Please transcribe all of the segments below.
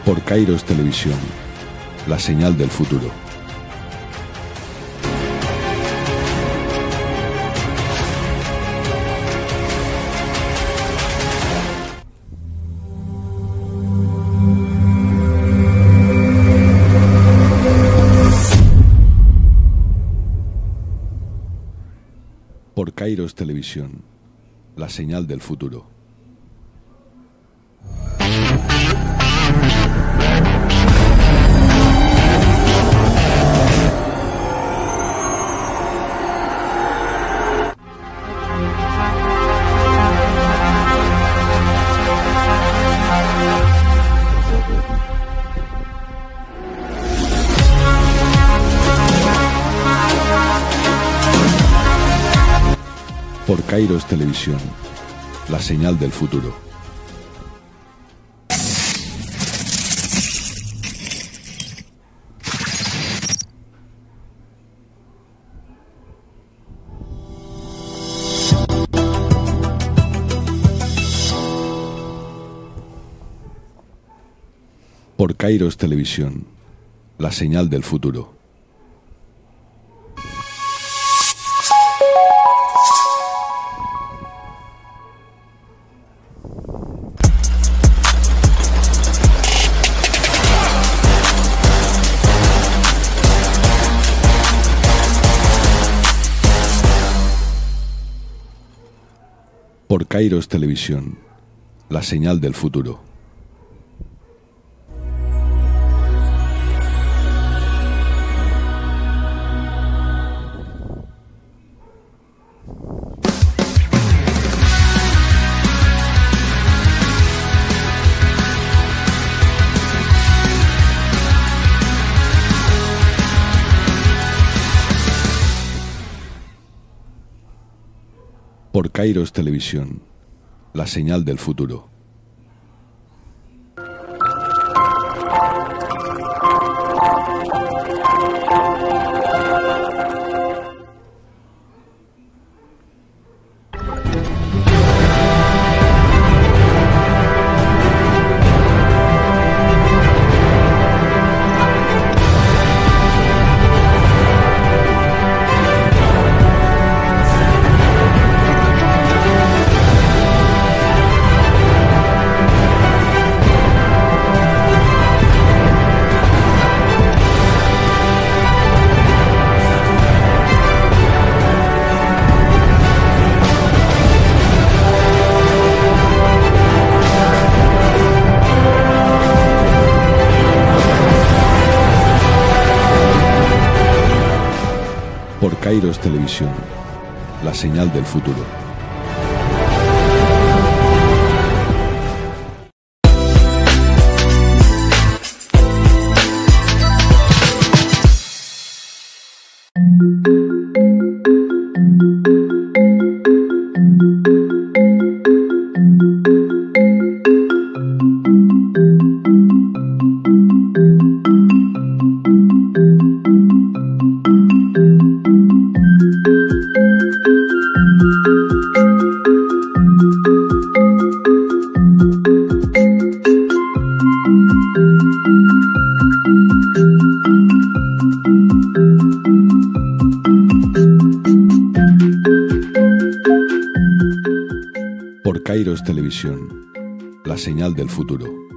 Por Kairos Televisión, la señal del futuro. Por Kairos Televisión, la señal del futuro. Por Kairos Televisión, la señal del futuro. Por Kairos Televisión, la señal del futuro. Por Kairos Televisión, la señal del futuro. Por Kairos Televisión, la señal del futuro. Por Kairos Televisión, la señal del futuro. Por Kairos Televisión, la señal del futuro.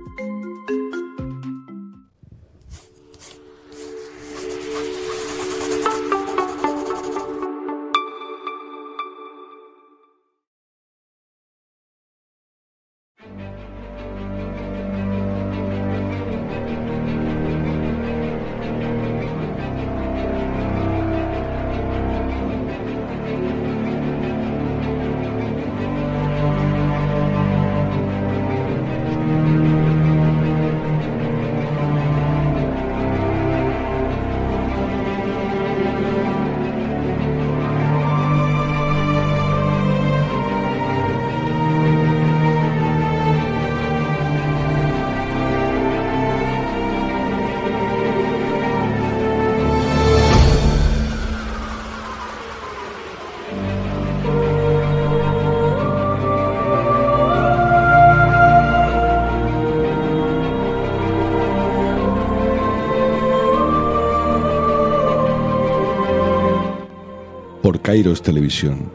por Kairos Televisión,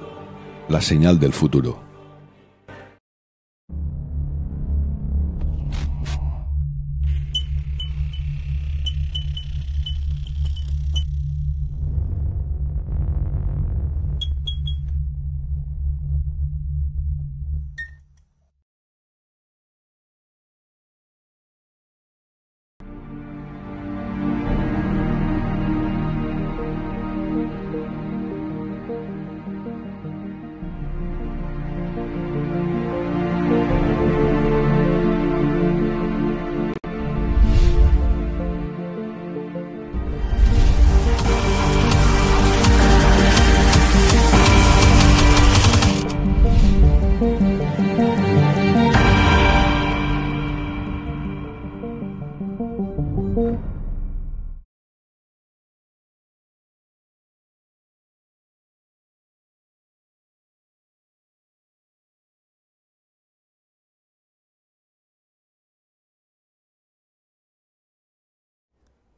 la señal del futuro.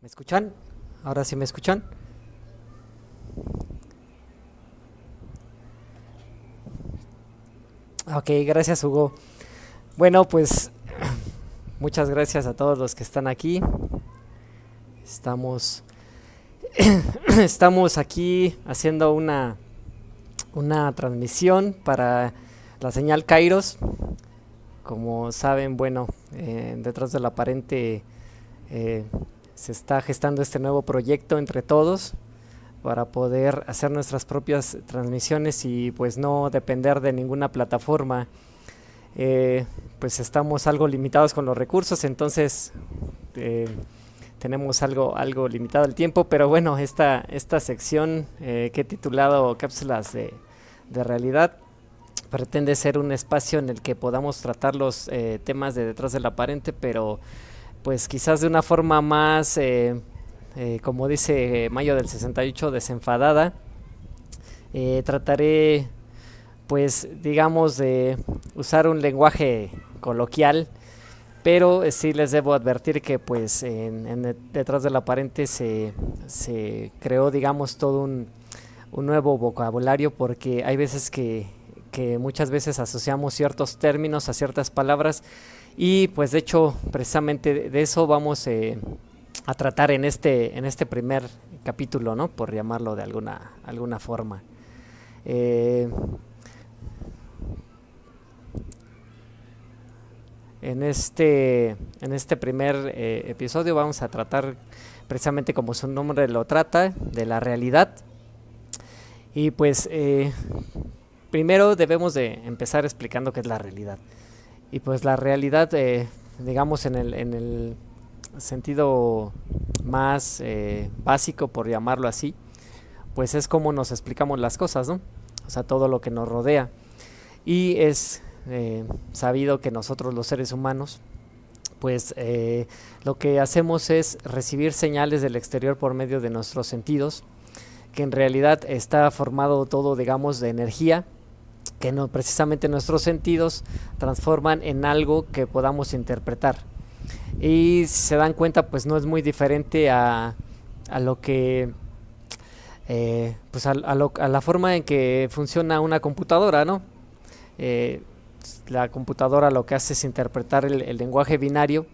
¿Me escuchan? ¿Ahora sí me escuchan? Ok, gracias Hugo. Bueno, pues muchas gracias a todos los que están aquí. Estamos aquí haciendo una transmisión para la señal Kairos. Como saben, bueno, detrás del aparente se está gestando este nuevo proyecto entre todos para poder hacer nuestras propias transmisiones y pues no depender de ninguna plataforma. Pues estamos algo limitados con los recursos, entonces tenemos algo limitado el tiempo, pero bueno, esta sección que he titulado Cápsulas de realidad pretende ser un espacio en el que podamos tratar los temas de detrás del aparente, pero pues quizás de una forma más, como dice Mayo del 68, desenfadada. Trataré, pues digamos, de usar un lenguaje coloquial, pero sí les debo advertir que pues detrás del aparente se creó, digamos, todo un nuevo vocabulario, porque hay veces que muchas veces asociamos ciertos términos a ciertas palabras. Y pues de hecho, precisamente de eso vamos a tratar en este primer capítulo, ¿no? Por llamarlo de alguna forma. En este primer episodio vamos a tratar, precisamente como su nombre lo trata, de la realidad. Y pues primero debemos de empezar explicando qué es la realidad. Y pues la realidad, digamos en el sentido más básico, por llamarlo así, pues es como nos explicamos las cosas, ¿no? O sea, todo lo que nos rodea. Y es sabido que nosotros los seres humanos, pues lo que hacemos es recibir señales del exterior por medio de nuestros sentidos, que en realidad está formado todo, digamos, de energía, que no precisamente nuestros sentidos transforman en algo que podamos interpretar. Y si se dan cuenta, pues no es muy diferente a lo que pues a la forma en que funciona una computadora, ¿no? La computadora lo que hace es interpretar el lenguaje binario,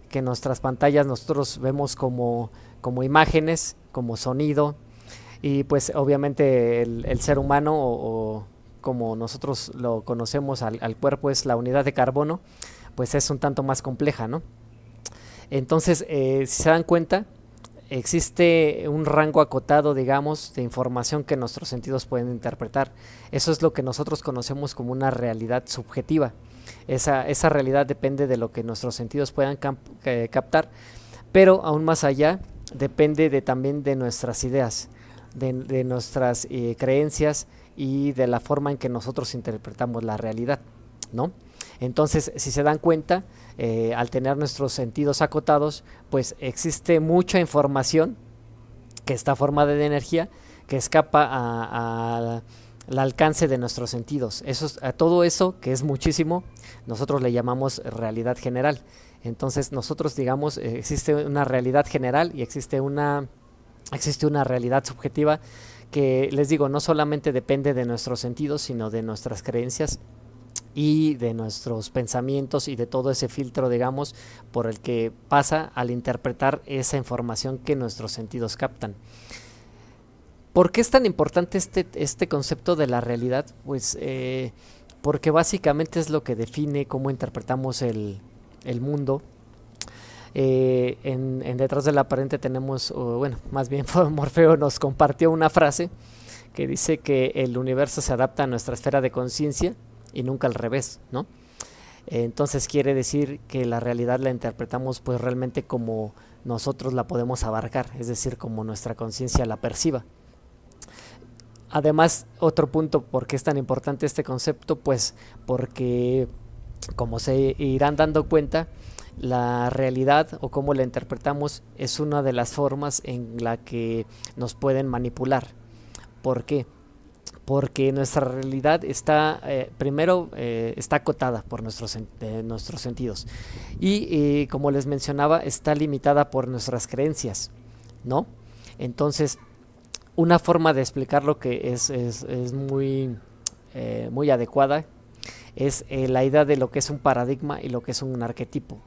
que en nuestras pantallas nosotros vemos como imágenes, como sonido, y pues obviamente el ser humano o como nosotros lo conocemos al cuerpo, es la unidad de carbono, pues es un tanto más compleja, ¿no? Entonces, si se dan cuenta, existe un rango acotado, digamos, de información que nuestros sentidos pueden interpretar. Eso es lo que nosotros conocemos como una realidad subjetiva. Esa realidad depende de lo que nuestros sentidos puedan captar, pero aún más allá depende también de nuestras ideas, de nuestras creencias y de la forma en que nosotros interpretamos la realidad, ¿no? Entonces, si se dan cuenta, al tener nuestros sentidos acotados, pues existe mucha información que está formada de energía que escapa al alcance de nuestros sentidos. A todo eso, que es muchísimo, nosotros le llamamos realidad general. Entonces, nosotros digamos, existe una realidad general y existe una realidad subjetiva que les digo, no solamente depende de nuestros sentidos, sino de nuestras creencias y de nuestros pensamientos y de todo ese filtro, digamos, por el que pasa al interpretar esa información que nuestros sentidos captan. ¿Por qué es tan importante este concepto de la realidad? Pues porque básicamente es lo que define cómo interpretamos el mundo. En Detrás de la Aparente tenemos, bueno, más bien Morfeo nos compartió una frase que dice que el universo se adapta a nuestra esfera de conciencia y nunca al revés, ¿no? Entonces quiere decir que la realidad la interpretamos pues realmente como nosotros la podemos abarcar, es decir, como nuestra conciencia la perciba. Además, otro punto, ¿por qué es tan importante este concepto? Pues porque, como se irán dando cuenta, la realidad o cómo la interpretamos es una de las formas en la que nos pueden manipular. ¿Por qué? Porque nuestra realidad está, primero, está acotada por nuestros sentidos y, como les mencionaba, está limitada por nuestras creencias, ¿no? Entonces, una forma de explicar lo que es muy, muy adecuada es la idea de lo que es un paradigma y lo que es un arquetipo.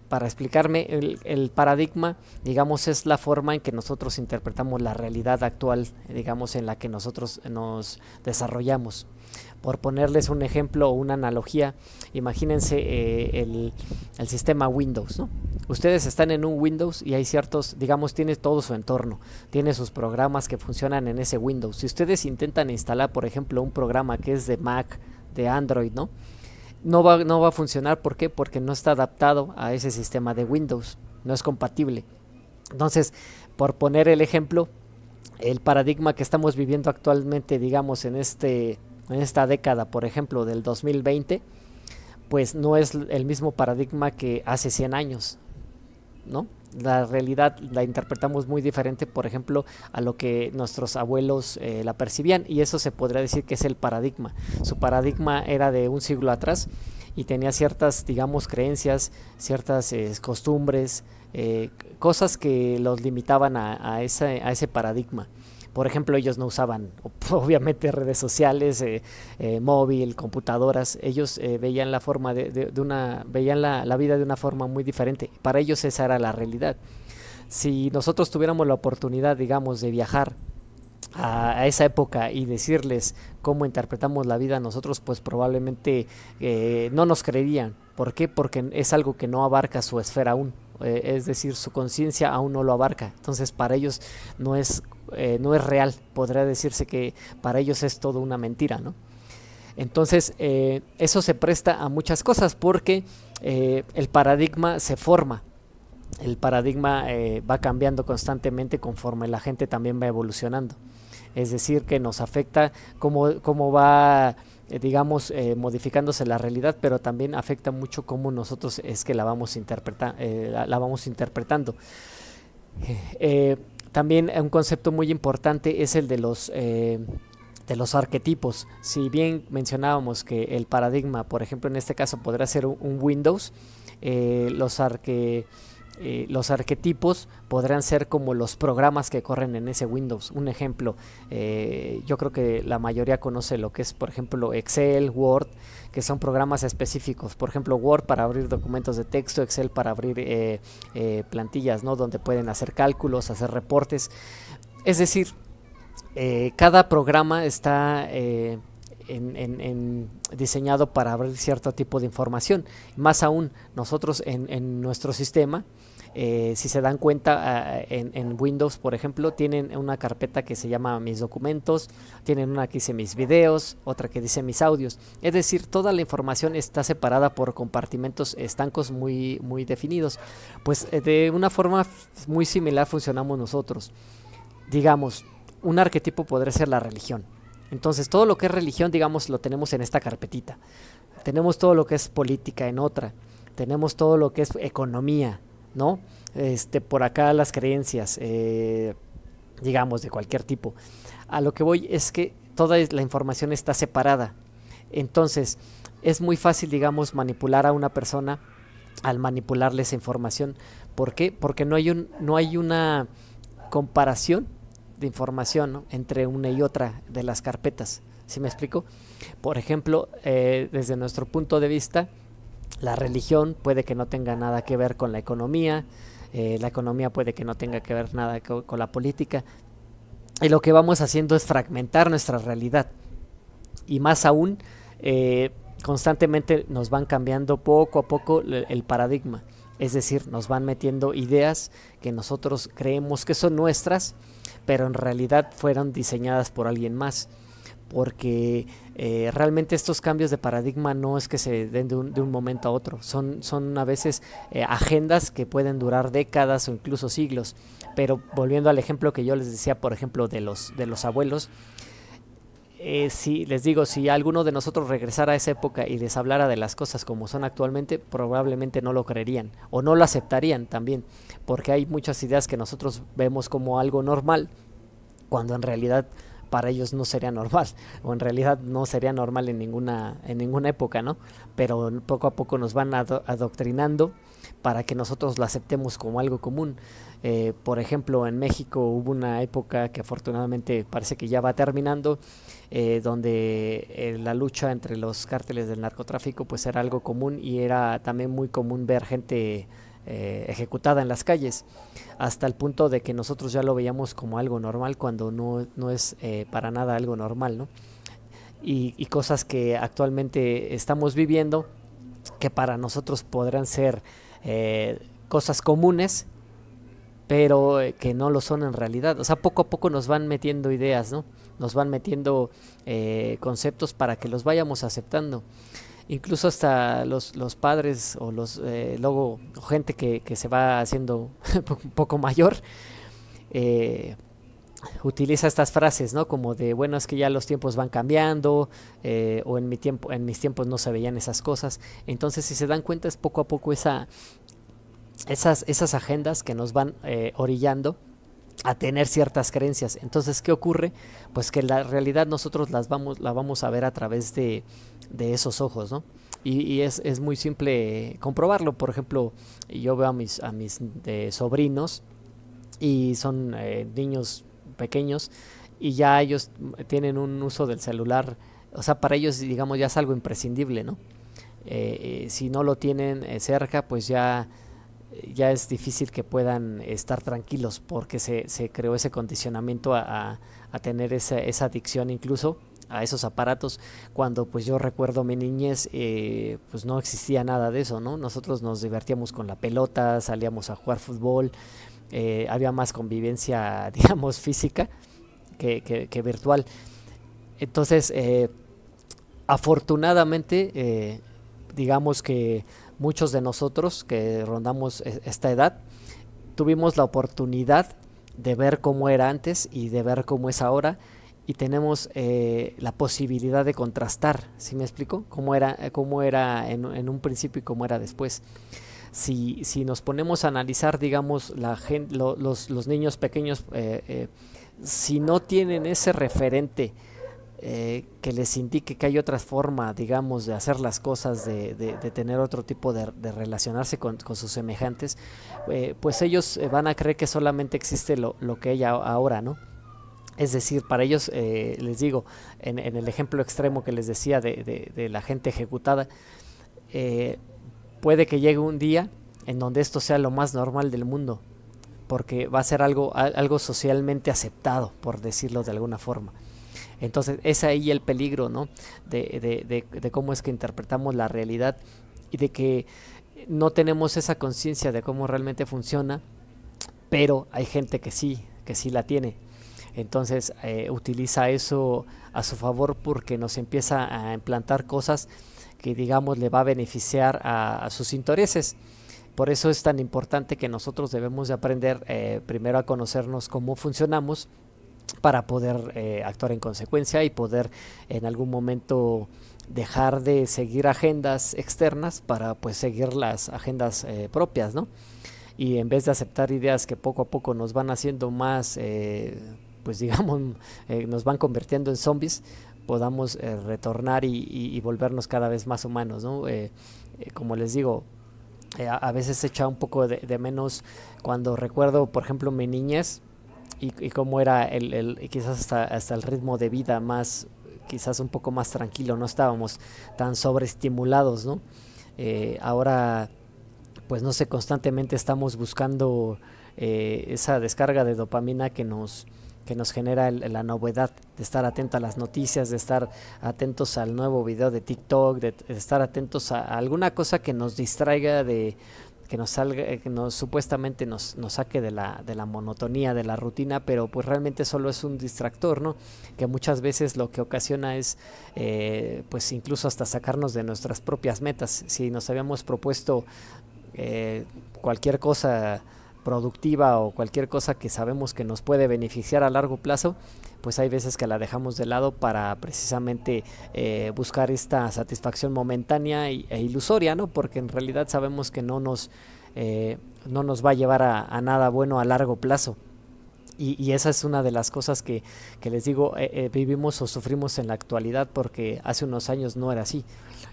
Para explicarme, el paradigma, digamos, es la forma en que nosotros interpretamos la realidad actual, digamos, en la que nosotros nos desarrollamos. Por ponerles un ejemplo o una analogía, imagínense el sistema Windows, ¿no? Ustedes están en un Windows y hay ciertos, digamos, tiene todo su entorno, tiene sus programas que funcionan en ese Windows. Si ustedes intentan instalar, por ejemplo, un programa que es de Mac, de Android, ¿no? No va a funcionar. ¿Por qué? Porque no está adaptado a ese sistema de Windows, no es compatible. Entonces, por poner el ejemplo, el paradigma que estamos viviendo actualmente, digamos, en esta década, por ejemplo, del 2020, pues no es el mismo paradigma que hace 100 años, ¿no? La realidad la interpretamos muy diferente, por ejemplo, a lo que nuestros abuelos la percibían, y eso se podría decir que es el paradigma. Su paradigma era de un siglo atrás y tenía ciertas, digamos, creencias, ciertas costumbres, cosas que los limitaban a ese paradigma. Por ejemplo, ellos no usaban, obviamente, redes sociales, móvil, computadoras. Ellos veían la forma veían la vida de una forma muy diferente. Para ellos esa era la realidad. Si nosotros tuviéramos la oportunidad, digamos, de viajar a esa época y decirles cómo interpretamos la vida nosotros, pues probablemente no nos creerían. ¿Por qué? Porque es algo que no abarca su esfera aún. Es decir, su conciencia aún no lo abarca. Entonces, para ellos no es real. Podría decirse que para ellos es todo una mentira, ¿no? Entonces, eso se presta a muchas cosas porque el paradigma se forma. El paradigma va cambiando constantemente conforme la gente también va evolucionando. Es decir, que nos afecta cómo va, digamos, modificándose la realidad, pero también afecta mucho cómo nosotros es que la vamos interpretando. También un concepto muy importante es el de los arquetipos. Si bien mencionábamos que el paradigma, por ejemplo, en este caso podrá ser un Windows, los arquetipos podrán ser como los programas que corren en ese Windows. Un ejemplo, yo creo que la mayoría conoce lo que es, por ejemplo, Excel, Word, que son programas específicos. Por ejemplo, Word para abrir documentos de texto, Excel para abrir plantillas, ¿no? Donde pueden hacer cálculos, hacer reportes. Es decir, cada programa está diseñado para abrir cierto tipo de información. Más aún, nosotros en nuestro sistema, si se dan cuenta, en Windows, por ejemplo, tienen una carpeta que se llama Mis documentos, tienen una que dice Mis videos, otra que dice Mis audios. Es decir, toda la información está separada por compartimentos estancos muy, muy definidos. Pues de una forma muy similar funcionamos nosotros. Digamos, un arquetipo podría ser la religión. Entonces, todo lo que es religión, digamos, lo tenemos en esta carpetita. Tenemos todo lo que es política en otra. Tenemos todo lo que es economía, ¿no? Por acá las creencias, digamos, de cualquier tipo. A lo que voy es que toda la información está separada. Entonces, es muy fácil, digamos, manipular a una persona al manipularle esa información. ¿Por qué? Porque no hay una comparación de información, ¿no?, entre una y otra de las carpetas. ¿Sí me explico? Por ejemplo, desde nuestro punto de vista, la religión puede que no tenga nada que ver con la economía puede que no tenga que ver nada con la política, y lo que vamos haciendo es fragmentar nuestra realidad, y más aún, constantemente nos van cambiando poco a poco el paradigma, es decir, nos van metiendo ideas que nosotros creemos que son nuestras, pero en realidad fueron diseñadas por alguien más, porque realmente estos cambios de paradigma no es que se den de un momento a otro, son a veces agendas que pueden durar décadas o incluso siglos. Pero volviendo al ejemplo que yo les decía, por ejemplo, de los abuelos, si les digo, si alguno de nosotros regresara a esa época y les hablara de las cosas como son actualmente, probablemente no lo creerían o no lo aceptarían también, porque hay muchas ideas que nosotros vemos como algo normal, cuando en realidad para ellos no sería normal, o en realidad no sería normal en ninguna época, ¿no? Pero poco a poco nos van adoctrinando para que nosotros lo aceptemos como algo común. Por ejemplo, en México hubo una época que afortunadamente parece que ya va terminando, donde la lucha entre los cárteles del narcotráfico pues era algo común, y era también muy común ver gente ejecutada en las calles, hasta el punto de que nosotros ya lo veíamos como algo normal, cuando no es para nada algo normal, ¿no? Y cosas que actualmente estamos viviendo, que para nosotros podrán ser cosas comunes, pero que no lo son en realidad. O sea, poco a poco nos van metiendo ideas, ¿no? Nos van metiendo conceptos para que los vayamos aceptando. Incluso hasta los padres o luego gente que se va haciendo un poco mayor, utiliza estas frases, ¿no? Como de, bueno, es que ya los tiempos van cambiando, o en mis tiempos no se veían esas cosas. Entonces, si se dan cuenta, es poco a poco esas agendas que nos van orillando a tener ciertas creencias. Entonces, ¿qué ocurre? Pues que la realidad nosotros la vamos a ver a través de esos ojos, ¿no? Y es muy simple comprobarlo. Por ejemplo, yo veo a mis sobrinos, y son niños pequeños, y ya ellos tienen un uso del celular, o sea, para ellos, digamos, ya es algo imprescindible, ¿no? Si no lo tienen cerca, pues ya es difícil que puedan estar tranquilos, porque se creó ese condicionamiento a tener esa adicción incluso a esos aparatos, cuando pues yo recuerdo mi niñez, pues no existía nada de eso, ¿no? Nosotros nos divertíamos con la pelota, salíamos a jugar fútbol, había más convivencia, digamos, física que virtual. Entonces, afortunadamente, digamos que muchos de nosotros que rondamos esta edad tuvimos la oportunidad de ver cómo era antes y de ver cómo es ahora, y tenemos la posibilidad de contrastar, ¿sí me explico? Cómo era en un principio y cómo era después. Si nos ponemos a analizar, digamos, los niños pequeños, si no tienen ese referente que les indique que hay otra forma, digamos, de hacer las cosas, de tener otro tipo de relacionarse con sus semejantes, pues ellos van a creer que solamente existe lo que hay ahora, ¿no? Es decir, para ellos, les digo, en el ejemplo extremo que les decía de la gente ejecutada, puede que llegue un día en donde esto sea lo más normal del mundo, porque va a ser algo socialmente aceptado, por decirlo de alguna forma. Entonces es ahí el peligro, ¿no? de cómo es que interpretamos la realidad, y de que no tenemos esa conciencia de cómo realmente funciona, pero hay gente que sí la tiene. Entonces utiliza eso a su favor, porque nos empieza a implantar cosas que, digamos, le va a beneficiar a sus intereses. Por eso es tan importante que nosotros debemos de aprender primero a conocernos cómo funcionamos, para poder actuar en consecuencia, y poder en algún momento dejar de seguir agendas externas para pues seguir las agendas propias, ¿no? Y en vez de aceptar ideas que poco a poco nos van haciendo más, pues digamos, nos van convirtiendo en zombies, podamos retornar y volvernos cada vez más humanos, ¿no? Como les digo, a veces se echa un poco de menos cuando recuerdo, por ejemplo, mi niñez. y cómo era quizás hasta el ritmo de vida más, quizás un poco más tranquilo, no estábamos tan sobreestimulados, ¿no? Ahora, pues no sé, constantemente estamos buscando esa descarga de dopamina que nos genera novedad, de estar atento a las noticias, de estar atentos al nuevo video de TikTok, de estar atentos a alguna cosa que nos distraiga, que nos salga, que supuestamente nos saque de la monotonía, de la rutina, pero pues realmente solo es un distractor, ¿no? Que muchas veces lo que ocasiona es pues incluso hasta sacarnos de nuestras propias metas. Si nos habíamos propuesto cualquier cosa productiva o cualquier cosa que sabemos que nos puede beneficiar a largo plazo, pues hay veces que la dejamos de lado para precisamente buscar esta satisfacción momentánea e ilusoria, ¿no? Porque en realidad sabemos que no nos va a llevar a nada bueno a largo plazo. Y esa es una de las cosas que les digo, vivimos o sufrimos en la actualidad, porque hace unos años no era así.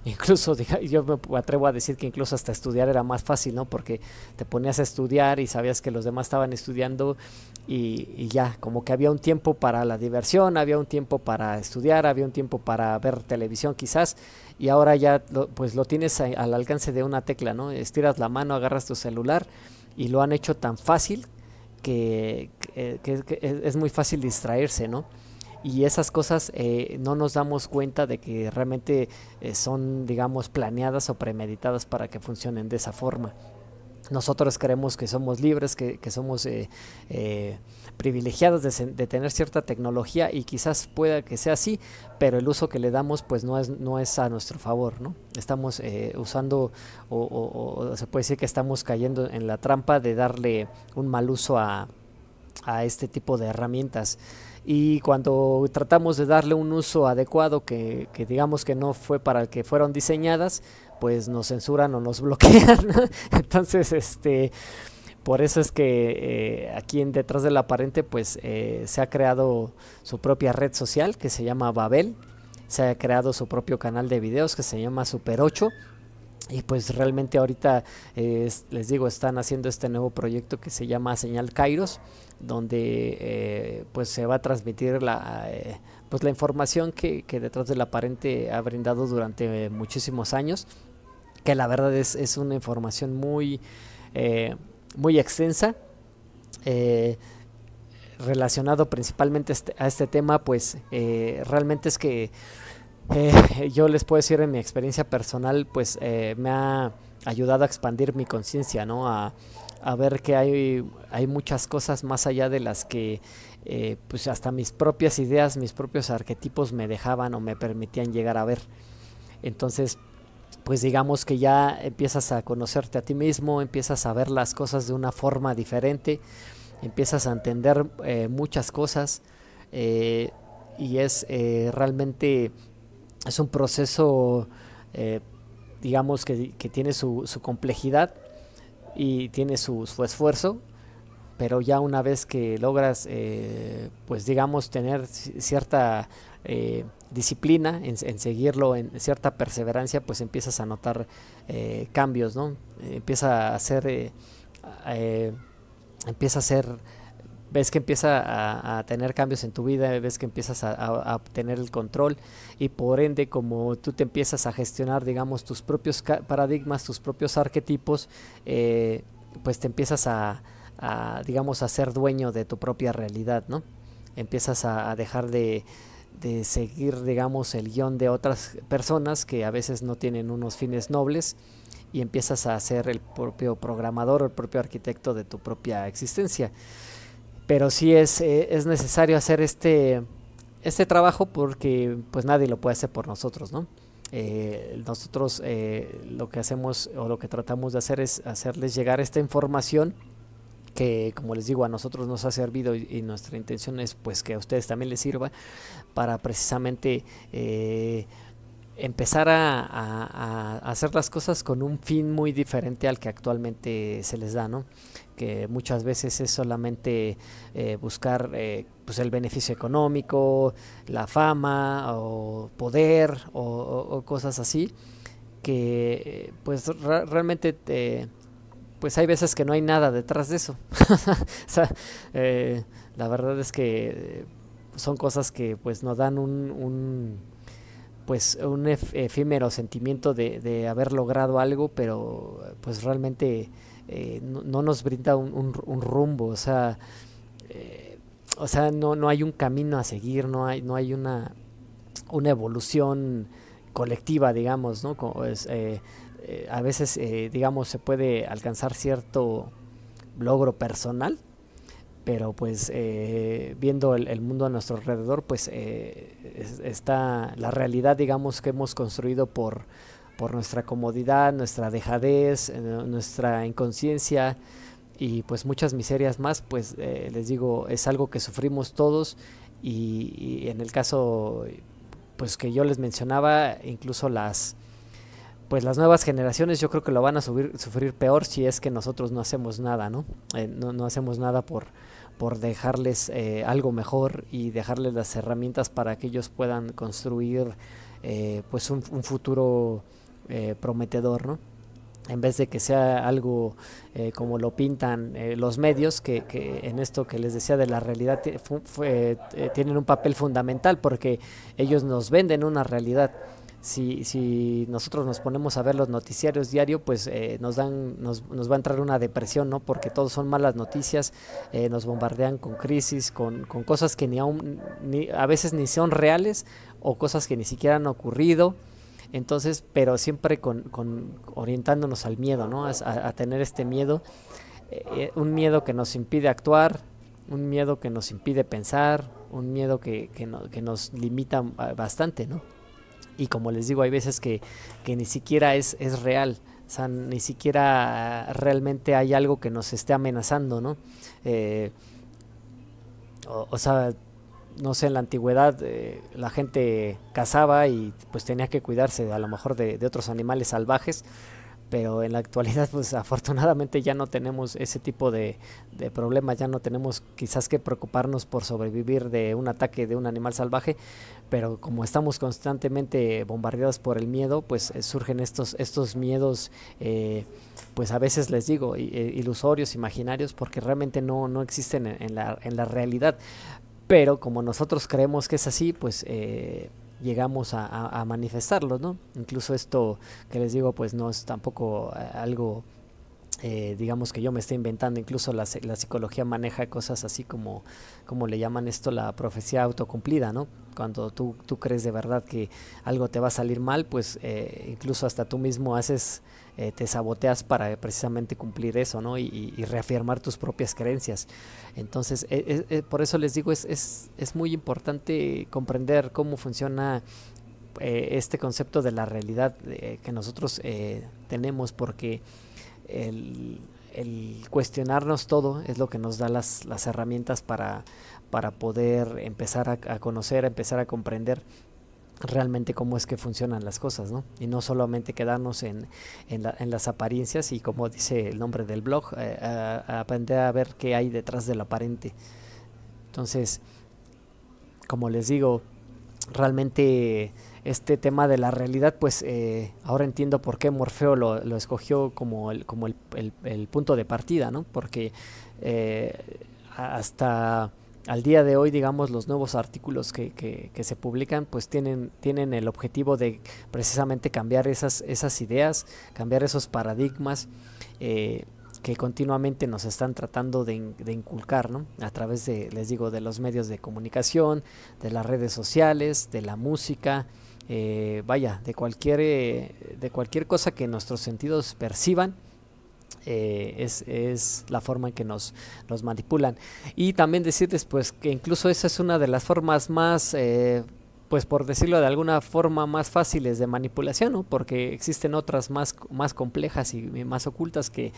Incluso yo me atrevo a decir que incluso hasta estudiar era más fácil, ¿no? Porque te ponías a estudiar y sabías que los demás estaban estudiando y ya, como que había un tiempo para la diversión, había un tiempo para estudiar, había un tiempo para ver televisión quizás, y ahora ya pues lo tienes al alcance de una tecla, ¿no? Estiras la mano, agarras tu celular y lo han hecho tan fácil que es muy fácil distraerse, ¿no? Y esas cosas no nos damos cuenta de que realmente son, digamos, planeadas o premeditadas para que funcionen de esa forma. Nosotros creemos que somos libres, que somos privilegiados de tener cierta tecnología, y quizás pueda que sea así, pero el uso que le damos pues no es a nuestro favor, ¿no? Estamos usando o se puede decir que estamos cayendo en la trampa de darle un mal uso a este tipo de herramientas. Y cuando tratamos de darle un uso adecuado que digamos que no fue para el que fueron diseñadas, pues nos censuran o nos bloquean, ¿no? Entonces por eso es que aquí en Detrás del Aparente pues se ha creado su propia red social que se llama Babel, se ha creado su propio canal de videos que se llama Super 8. Y pues realmente ahorita les digo, están haciendo este nuevo proyecto que se llama Señal Kairos, donde pues se va a transmitir pues la información que Detrás del Aparente ha brindado durante muchísimos años, que la verdad es una información muy muy extensa, relacionado principalmente a este tema. Pues realmente es que yo les puedo decir, en mi experiencia personal, pues me ha ayudado a expandir mi conciencia, ¿no? A ver que hay muchas cosas más allá de las que pues hasta mis propias ideas, mis propios arquetipos me dejaban o me permitían llegar a ver. Entonces, pues digamos que ya empiezas a conocerte a ti mismo, empiezas a ver las cosas de una forma diferente, empiezas a entender muchas cosas, y realmente es un proceso, digamos que tiene su complejidad y tiene su esfuerzo, pero ya una vez que logras, pues digamos, tener cierta disciplina en seguirlo, en cierta perseverancia, pues empiezas a notar cambios, ¿no? Empieza a ser, ves que empieza a tener cambios en tu vida, ves que empiezas a tener el control, y por ende, como tú te empiezas a gestionar, digamos, tus propios paradigmas, tus propios arquetipos, pues te empiezas digamos, a ser dueño de tu propia realidad, ¿no? Empiezas a dejar de seguir, digamos, el guión de otras personas que a veces no tienen unos fines nobles, y empiezas a ser el propio programador o el propio arquitecto de tu propia existencia. Pero sí es necesario hacer este trabajo, porque pues nadie lo puede hacer por nosotros, ¿no? Nosotros lo que hacemos o lo que tratamos de hacer es hacerles llegar esta información que, como les digo, a nosotros nos ha servido, y nuestra intención es pues que a ustedes también les sirva para precisamente empezar a hacer las cosas con un fin muy diferente al que actualmente se les da, ¿no? Que muchas veces es solamente buscar pues el beneficio económico, la fama o poder o cosas así, que pues realmente pues hay veces que no hay nada detrás de eso. O sea, la verdad es que son cosas que pues nos dan pues un efímero sentimiento de haber logrado algo, pero pues realmente no nos brinda un rumbo. O sea, no hay un camino a seguir, no hay una evolución colectiva, digamos, ¿no? A veces, digamos, se puede alcanzar cierto logro personal, pero pues viendo el mundo a nuestro alrededor, pues está la realidad, digamos, que hemos construido por nuestra comodidad, nuestra dejadez, nuestra inconsciencia y pues muchas miserias más, pues les digo, es algo que sufrimos todos y en el caso pues que yo les mencionaba, incluso pues las nuevas generaciones yo creo que lo van a sufrir peor si es que nosotros no hacemos nada, ¿no? No hacemos nada por dejarles algo mejor y dejarles las herramientas para que ellos puedan construir pues un futuro prometedor, ¿no? En vez de que sea algo como lo pintan los medios, que en esto que les decía de la realidad tienen un papel fundamental porque ellos nos venden una realidad. Si nosotros nos ponemos a ver los noticiarios diario, pues nos va a entrar una depresión, ¿no? Porque todos son malas noticias, nos bombardean con crisis, con cosas que a veces ni son reales o cosas que ni siquiera han ocurrido. Entonces, pero siempre orientándonos al miedo, ¿no? A tener este miedo, un miedo que nos impide actuar, un miedo que nos impide pensar, un miedo que nos limita bastante, ¿no? Y como les digo, hay veces que ni siquiera es real, o sea, ni siquiera realmente hay algo que nos esté amenazando, ¿no? O sea, no sé, en la antigüedad la gente cazaba y pues tenía que cuidarse a lo mejor de otros animales salvajes, pero en la actualidad pues afortunadamente ya no tenemos ese tipo de problemas, ya no tenemos quizás que preocuparnos por sobrevivir de un ataque de un animal salvaje, pero como estamos constantemente bombardeados por el miedo, pues surgen estos miedos, pues a veces les digo, ilusorios, imaginarios, porque realmente no existen en la realidad. Pero como nosotros creemos que es así, pues llegamos a manifestarlo, ¿no? Incluso esto que les digo, pues no es tampoco algo, digamos, que yo me esté inventando. Incluso la psicología maneja cosas así como le llaman esto la profecía autocumplida, ¿no? Cuando tú crees de verdad que algo te va a salir mal, pues incluso hasta tú mismo te saboteas para precisamente cumplir eso, ¿no? Y reafirmar tus propias creencias. Entonces, por eso les digo, es muy importante comprender cómo funciona este concepto de la realidad que nosotros tenemos, porque el cuestionarnos todo es lo que nos da las herramientas para poder empezar a conocer, empezar a comprender realmente cómo es que funcionan las cosas, ¿no? Y no solamente quedarnos en las apariencias y, como dice el nombre del blog, a aprender a ver qué hay detrás del aparente. Entonces, como les digo, realmente este tema de la realidad, pues ahora entiendo por qué Morfeo lo escogió como el punto de partida, ¿no? Porque hasta al día de hoy, digamos, los nuevos artículos que se publican, pues tienen el objetivo de precisamente cambiar esas ideas, cambiar esos paradigmas que continuamente nos están tratando de inculcar, ¿no? A través les digo, de los medios de comunicación, de las redes sociales, de la música, vaya, de cualquier cosa que nuestros sentidos perciban. Es la forma en que nos manipulan. Y también decirles pues que incluso esa es una de las formas más pues por decirlo de alguna forma más fáciles de manipulación, ¿no? Porque existen otras más complejas y más ocultas que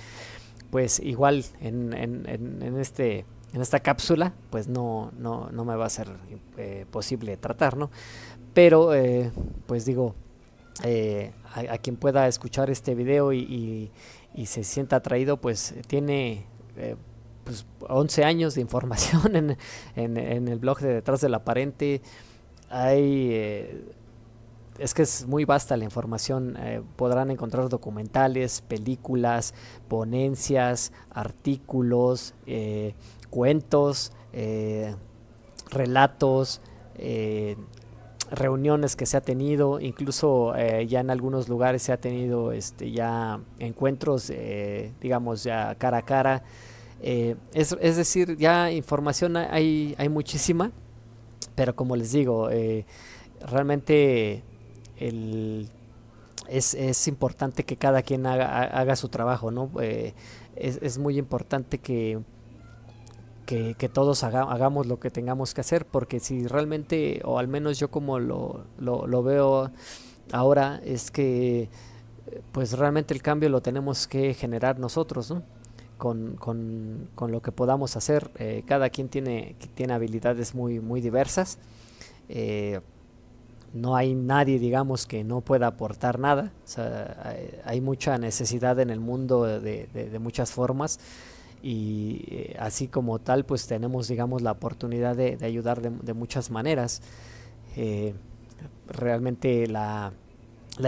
pues igual en esta cápsula pues no me va a ser posible tratar, ¿no? Pero pues digo, a quien pueda escuchar este video y se sienta atraído, pues tiene pues 11 años de información en el blog de Detrás del Aparente. Hay es que es muy vasta la información. Podrán encontrar documentales, películas, ponencias, artículos, cuentos, relatos, reuniones que se ha tenido, incluso ya en algunos lugares se ha tenido ya encuentros, digamos, ya cara a cara. Es decir, ya información hay muchísima, pero como les digo, realmente el, es importante que cada quien haga su trabajo, ¿no? Es muy importante que todos hagamos lo que tengamos que hacer, porque si realmente, o al menos yo como lo veo ahora, es que pues realmente el cambio lo tenemos que generar nosotros, ¿no? Con lo que podamos hacer. Cada quien tiene habilidades muy diversas. Eh, no hay nadie, digamos, que no pueda aportar nada. O sea, hay mucha necesidad en el mundo de muchas formas, y así como tal, pues tenemos, digamos, la oportunidad de ayudar de muchas maneras. Eh, Realmente la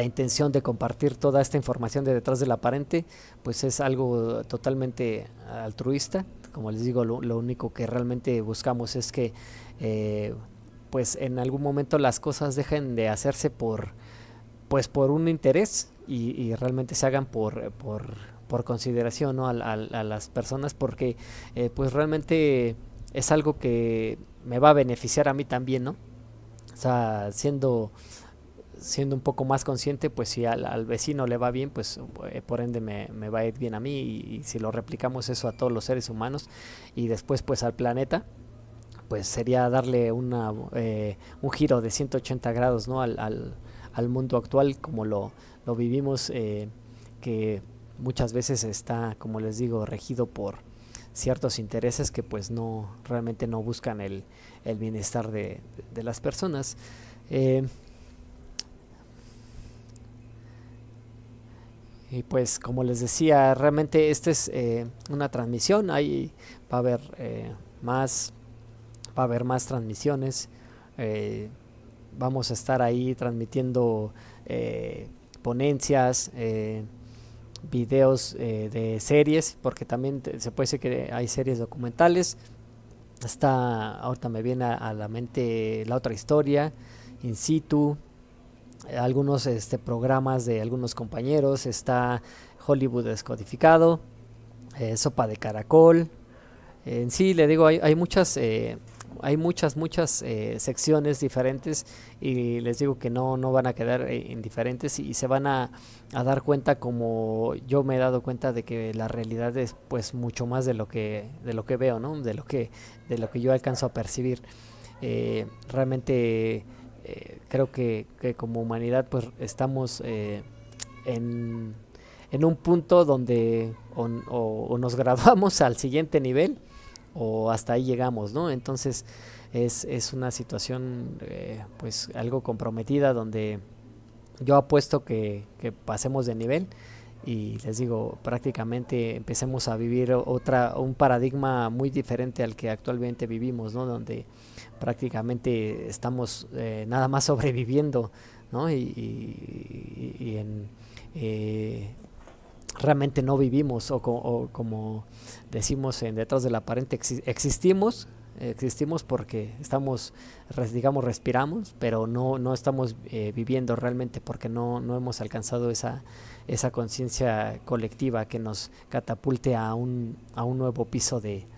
intención de compartir toda esta información de detrás del aparente, pues es algo totalmente altruista. Como les digo, lo único que realmente buscamos es que pues en algún momento las cosas dejen de hacerse por un interés, y realmente se hagan por consideración, ¿no? A las personas, porque pues realmente es algo que me va a beneficiar a mí también, ¿no? O sea, siendo un poco más consciente, pues si al vecino le va bien, pues por ende me va a ir bien a mí, y si lo replicamos eso a todos los seres humanos y después pues al planeta, pues sería darle un giro de 180 grados, ¿no? Al mundo actual como lo vivimos, que muchas veces está, como les digo, regido por ciertos intereses que pues realmente no buscan el bienestar de las personas. Y pues como les decía, realmente esta es una transmisión. Ahí va a haber más va a haber más transmisiones. Vamos a estar ahí transmitiendo ponencias, videos de series, porque también se puede decir que hay series documentales. Ahorita me viene a la mente La Otra Historia, In Situ, algunos programas de algunos compañeros. Está Hollywood Descodificado, Sopa de Caracol. En sí, le digo, hay muchas secciones diferentes, y les digo que no van a quedar indiferentes, y se van a dar cuenta, como yo me he dado cuenta, de que la realidad es pues mucho más de lo que veo, ¿no? De lo que yo alcanzo a percibir. Realmente creo que como humanidad pues estamos en un punto donde o nos graduamos al siguiente nivel, o hasta ahí llegamos, ¿no? Entonces es una situación pues algo comprometida, donde yo apuesto que pasemos de nivel, y les digo, prácticamente empecemos a vivir un paradigma muy diferente al que actualmente vivimos, ¿no? Donde prácticamente estamos nada más sobreviviendo, ¿no? Realmente no vivimos, o como decimos en Detrás del Aparente, existimos porque estamos, digamos, respiramos, pero no estamos viviendo realmente, porque no hemos alcanzado esa conciencia colectiva que nos catapulte a un nuevo piso de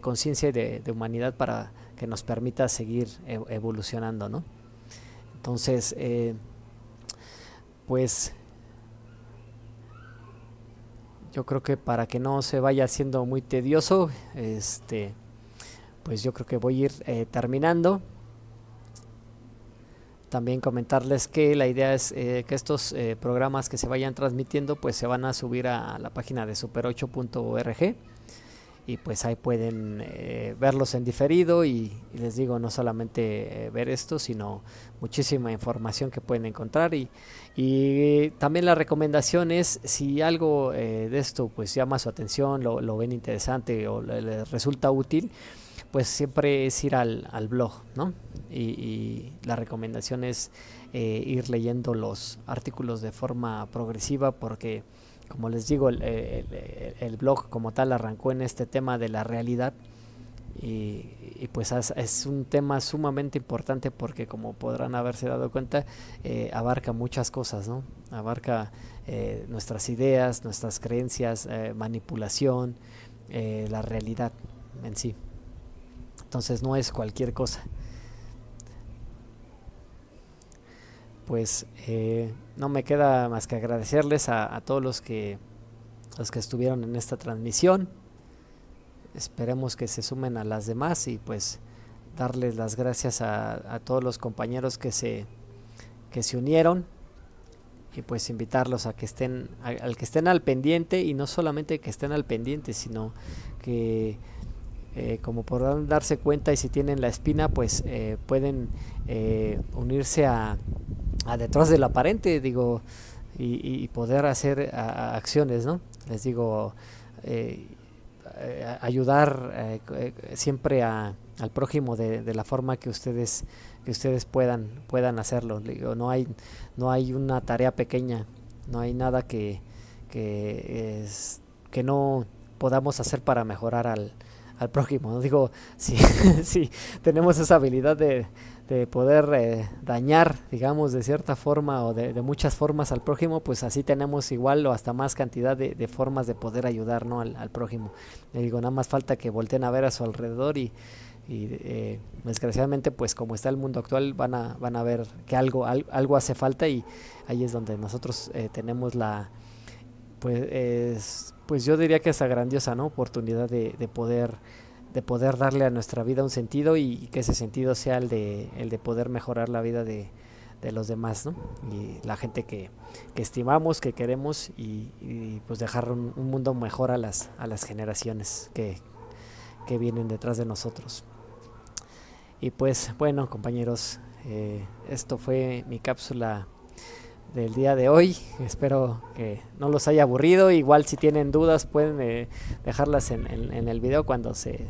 conciencia y de humanidad, para que nos permita seguir evolucionando, ¿no? Entonces pues yo creo que para que no se vaya haciendo muy tedioso, pues yo creo que voy a ir terminando. También comentarles que la idea es que estos programas que se vayan transmitiendo, pues se van a subir a la página de super8.org, y pues ahí pueden verlos en diferido, y les digo, no solamente ver esto, sino muchísima información que pueden encontrar, y también la recomendación es, si algo de esto pues llama su atención, lo ven interesante o les resulta útil, pues siempre es ir al blog, ¿no? Y la recomendación es ir leyendo los artículos de forma progresiva, porque como les digo, el blog como tal arrancó en este tema de la realidad, y pues es un tema sumamente importante, porque como podrán haberse dado cuenta, abarca muchas cosas, ¿no? Abarca nuestras ideas, nuestras creencias, manipulación, la realidad en sí. Entonces no es cualquier cosa. Pues no me queda más que agradecerles a todos los que estuvieron en esta transmisión. Esperemos que se sumen a las demás, y pues darles las gracias a todos los compañeros que se unieron, y pues invitarlos a que estén al pendiente, y no solamente que estén al pendiente, sino que como podrán darse cuenta, y si tienen la espina, pues pueden unirse a detrás del aparente, digo, y poder hacer acciones, ¿no? Les digo, ayudar siempre al prójimo de la forma que ustedes puedan hacerlo. Digo, no hay una tarea pequeña, no hay nada que no podamos hacer para mejorar al prójimo, ¿no? Digo, si tenemos esa habilidad de poder dañar, digamos, de cierta forma, o de muchas formas al prójimo, pues así tenemos igual o hasta más cantidad de formas de poder ayudar, ¿no? al prójimo. Le digo, nada más falta que volteen a ver a su alrededor, y desgraciadamente, pues como está el mundo actual, van a ver que algo hace falta, y ahí es donde nosotros tenemos pues yo diría que esa grandiosa, ¿no?, oportunidad de poder darle a nuestra vida un sentido, y que ese sentido sea el de poder mejorar la vida de los demás, ¿no? Y la gente que estimamos, que queremos, y pues dejar un mundo mejor a las generaciones que vienen detrás de nosotros. Y pues bueno, compañeros, esto fue mi cápsula del día de hoy. Espero que no los haya aburrido. Igual si tienen dudas pueden dejarlas en el video cuando se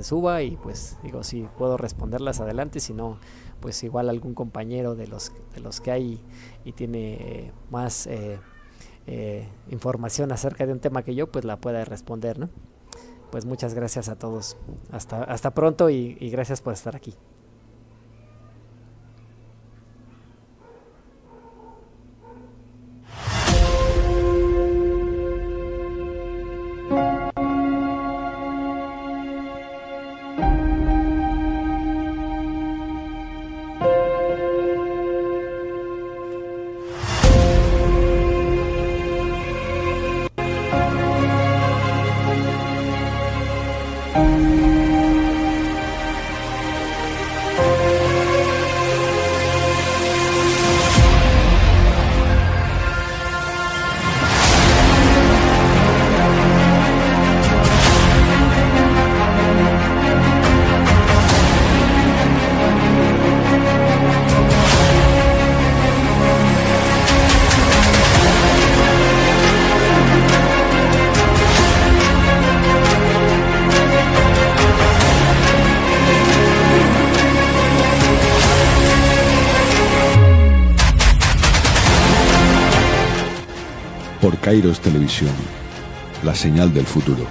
suba, y pues digo, si puedo responderlas adelante, si no, pues igual algún compañero de los que hay y tiene más información acerca de un tema que yo, pues la pueda responder, ¿no? Pues muchas gracias a todos. Hasta pronto, y gracias por estar aquí. Por Kairos Televisión, la señal del futuro.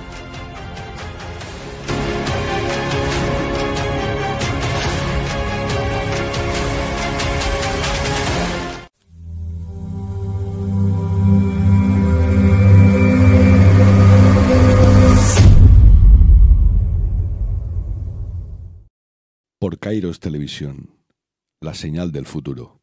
Por Kairos Televisión, la señal del futuro.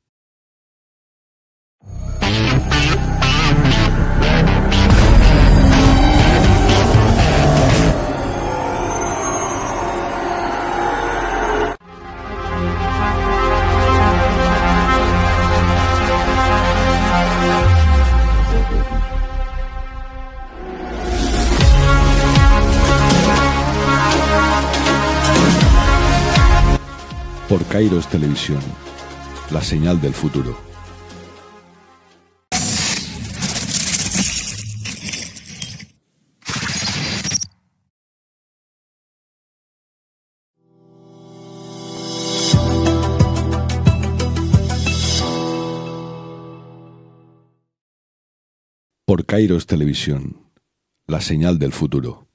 Por Kairos Televisión, la señal del futuro. por Kairos Televisión, la señal del futuro.